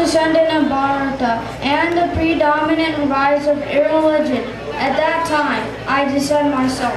descendant of Bharata and the predominant rise of irreligion. At that time, I descend myself.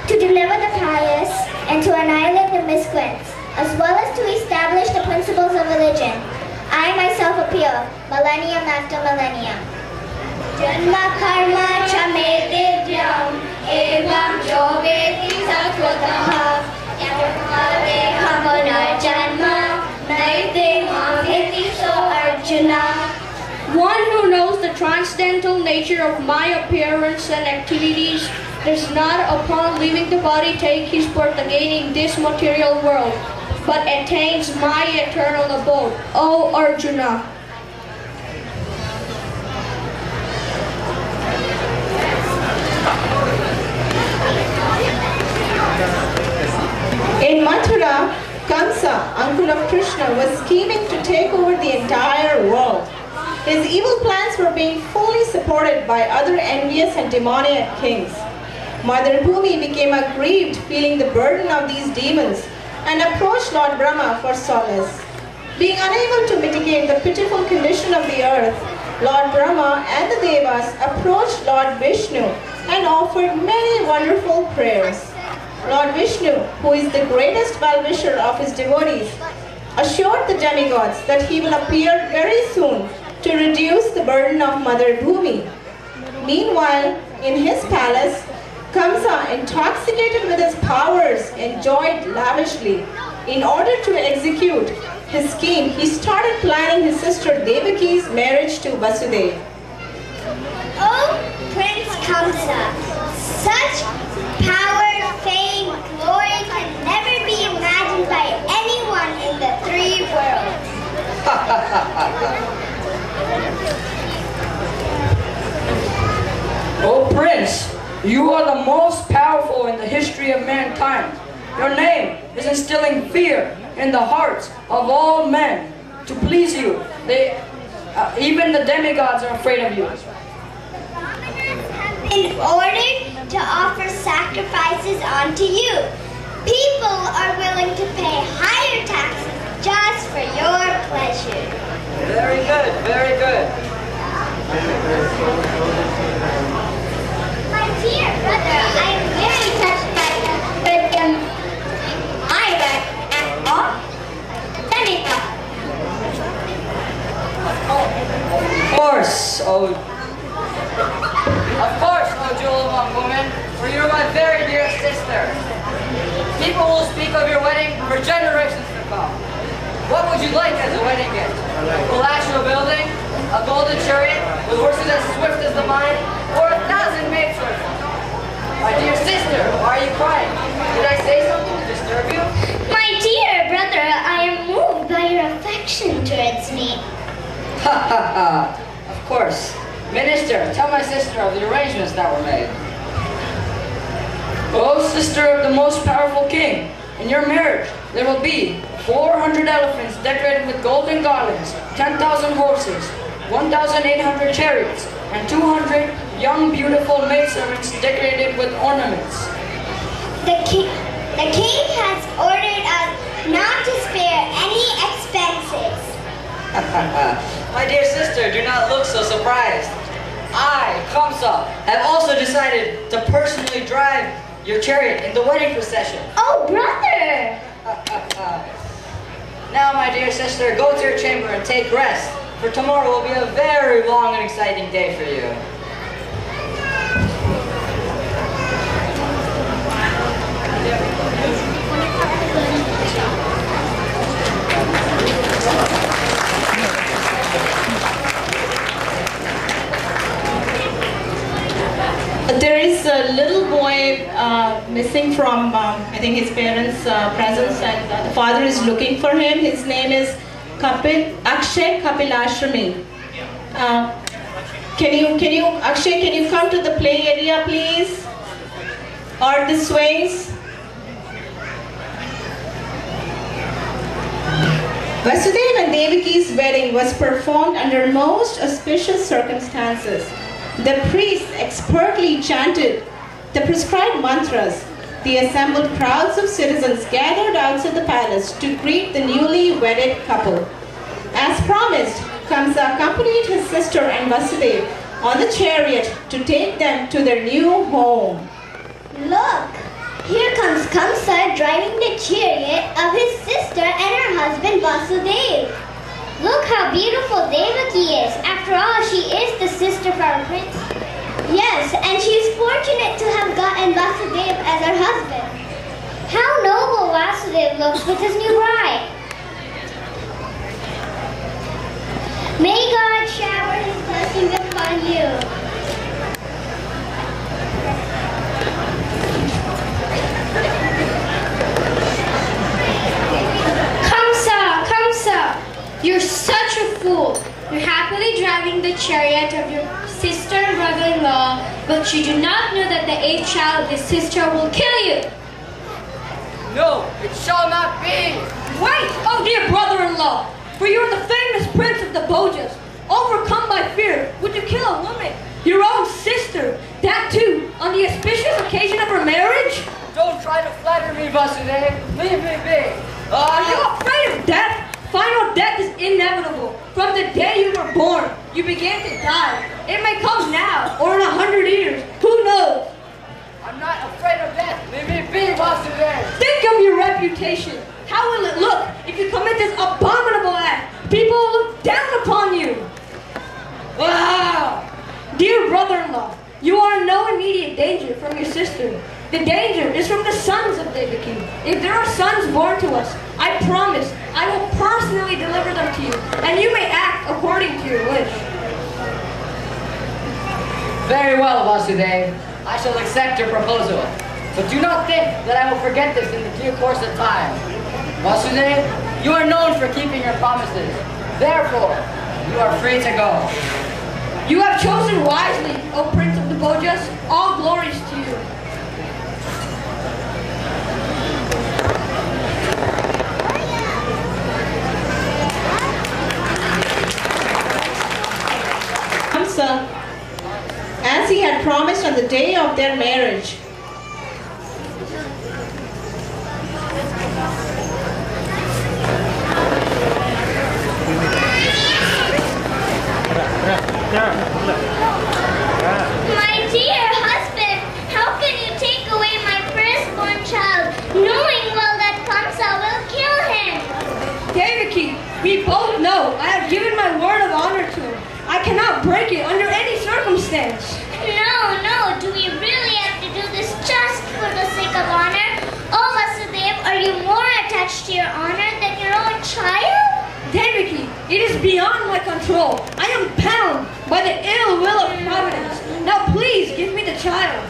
To deliver the pious and to annihilate the miscreants, as well as to establish the principles of religion, I myself appear, millennium after millennium. Janma karma chame divyam evam joveti satvatah yamavade punar janma naite mameti so Arjuna. One who knows the transcendental nature of my appearance and activities does not, upon leaving the body, take his birth again in this material world, but attains my eternal abode, O Arjuna. In Mathura, Kamsa, uncle of Krishna, was scheming to take over the entire world. His evil plans were being fully supported by other envious and demoniac kings. Mother Bhumi became aggrieved, feeling the burden of these demons, and approached Lord Brahma for solace. Being unable to mitigate the pitiful condition of the earth, Lord Brahma and the Devas approached Lord Vishnu and offered many wonderful prayers. Lord Vishnu, who is the greatest well-wisher of his devotees, assured the demigods that he will appear very soon to reduce the burden of Mother Bhumi. Meanwhile, in his palace, Kamsa, intoxicated with his powers, enjoyed lavishly. In order to execute his scheme, he started planning his sister Devaki's marriage to Vasudeva. Oh, Prince Kamsa, such power, fame, glory can never be imagined by anyone in the three worlds. Oh, Prince, you are the most powerful in the history of mankind. Your name is instilling fear in the hearts of all men. To please you, even the demigods are afraid of you. Commoners have been ordered to offer sacrifices unto you. People are willing to pay higher taxes just for your pleasure. Very good, very good. My dear brother, I am very touched by my right and all demigod. Of course, oh jewel among women, for you are my very dear sister. People will speak of your wedding for generations to come. What would you like as a wedding gift? A palatial building, a golden chariot with horses as swift as the mind, or 1,000 maidservants? My dear sister, why are you crying? Did I say something to disturb you? My dear brother, I am moved by your affection towards me. Ha ha ha! Of course. Minister, tell my sister of the arrangements that were made. Oh, sister of the most powerful king, in your marriage there will be 400 elephants decorated with golden garlands, 10,000 horses, 1,800 chariots, and 200 young beautiful maidservants decorated with ornaments. The king has ordered us not to spare any expenses. My dear sister, do not look so surprised. I, Kamsa, have also decided to personally drive your chariot in the wedding procession. Oh, brother! Now, my dear sister, go to your chamber and take rest, for tomorrow will be a very long and exciting day for you. There is a little boy missing from, I think, his parents' presence, and the father is looking for him. His name is Akshay Kapilashmi. Akshay, can you come to the play area, please? Or the swings? Vasudeva and Devaki's wedding was performed under most auspicious circumstances. The priests expertly chanted the prescribed mantras. The assembled crowds of citizens gathered outside the palace to greet the newly wedded couple. As promised, Kamsa accompanied his sister and Vasudeva on the chariot to take them to their new home. Look! Here comes Kamsa driving the chariot of his sister and her husband Vasudeva. Look how beautiful Devaki is. After all, she is the sister of our prince. Yes, and she is fortunate to have gotten Vasudeva as her husband. How noble Vasudeva looks with his new bride. May God shower his blessings upon you. You're such a fool. You're happily driving the chariot of your sister and brother-in-law, but you do not know that the 8th child of this sister will kill you. No, it shall not be. Wait, oh dear brother-in-law, for you are the famous prince of the Bojas. Overcome by fear, would you kill a woman, your own sister, that too, on the auspicious occasion of her marriage? Don't try to flatter me, Vasudeva. Leave me be. Are you afraid of death? Final death is inevitable. From the day you were born, you began to die. It may come now, or in 100 years. Who knows? I'm not afraid of death. Leave me be, Vasudeva. Think of your reputation. How will it look if you commit this abominable act? People will look down upon you. Wow! Dear brother-in-law, you are in no immediate danger from your sister. The danger is from the sons of Devaki. If there are sons born to us, I promise I will personally deliver them to you, and you may act according to your wish. Very well, Vasudeva. I shall accept your proposal. But do not think that I will forget this in the due course of time. Vasudeva, you are known for keeping your promises. Therefore, you are free to go. You have chosen wisely, O Prince of the Bojas. All glories to you. Kamsa, as he had promised on the day of their marriage, My dear husband, how can you take away my firstborn child, knowing well that Kamsa will kill him? Devaki, we both know I have given my word of honor to him. I cannot break it under any circumstance. No, do we really have to do this just for the sake of honor? Oh, Vasudeva, are you more attached to your honor than your own child? Devaki, it is beyond my control. I am bound by the ill will of Providence. Now please give me the child.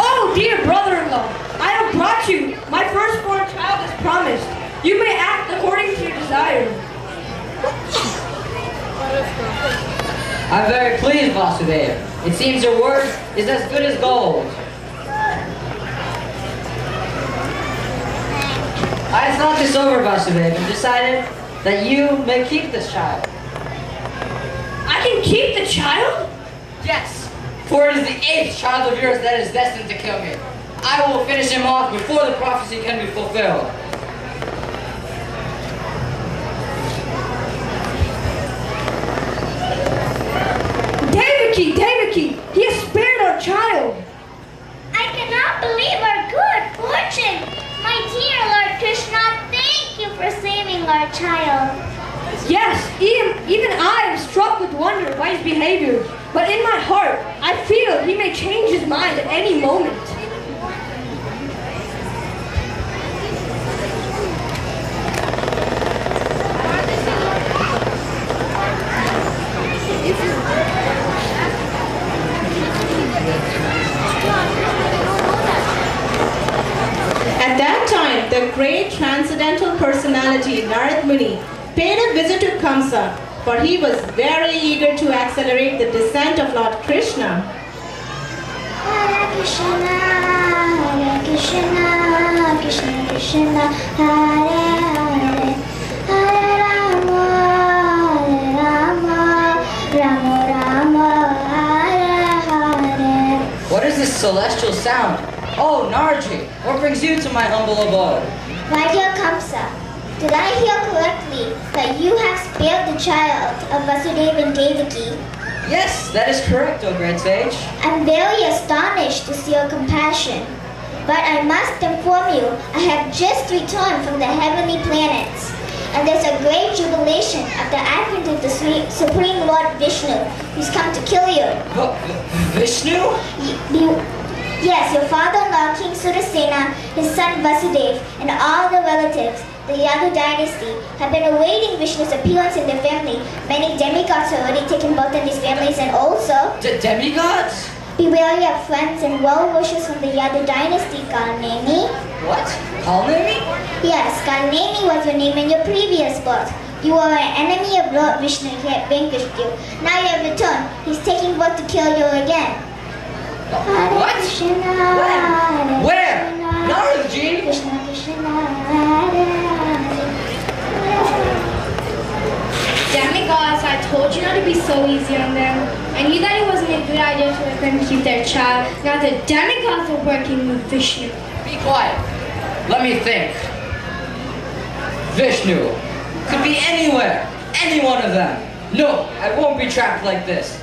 Oh, dear brother-in-law, I have brought you my firstborn child as promised. You may act according to your desire. I'm very pleased, Vasudeva. It seems your word is as good as gold. I have thought this over, Vasudeva, and decided that you may keep this child. I can keep the child? Yes, for it is the 8th child of yours that is destined to kill me. I will finish him off before the prophecy can be fulfilled. Devaki, he has spared our child. I cannot believe our good fortune. My dear Lord Krishna, thank you for saving our child. Yes, even I am struck with wonder by his behavior. But in my heart, I feel he may change his mind at any moment. at that time, the great transcendental personality, Narad Muni, paid a visit to Kamsa, for he was very eager to accelerate the descent of Lord Krishna. Krishna, Hare Krishna, Krishna Krishna, Hare Hare, Hare Rama, Rama Rama, Hare Hare. What is this celestial sound? Oh, Narji, what brings you to my humble abode? My dear Kamsa, did I hear correctly that you have spared the child of Vasudeva and Devaki? Yes, that is correct, O great sage. I'm very astonished to see your compassion. But I must inform you, I have just returned from the heavenly planets. And there's a great jubilation at the advent of the Supreme Lord Vishnu, who's come to kill you. Vishnu? Yes, your father-in-law, King Surasena, his son Vasudeva, and all the relatives, the Yadu dynasty, have been awaiting Vishnu's appearance in their family. Many demigods have already taken birth in these families, and also... Demigods? Be wary of friends and well-wishers from the Yadu dynasty, Kalnemi. What? Kalnemi? Yes, Kalnemi was your name in your previous birth. You were an enemy of Lord Vishnu. He had vanquished you. Now you have returned. He's taking birth to kill you again. What? Krishna, Where? Krishna, Naradji? Krishna Krishna, Hare Hare. Demigods, I told you not to be so easy on them. I knew that it wasn't a good idea to let them keep their child. Now the demigods are working with Vishnu. Be quiet. Let me think. Vishnu could be anywhere. Any one of them. No, I won't be trapped like this.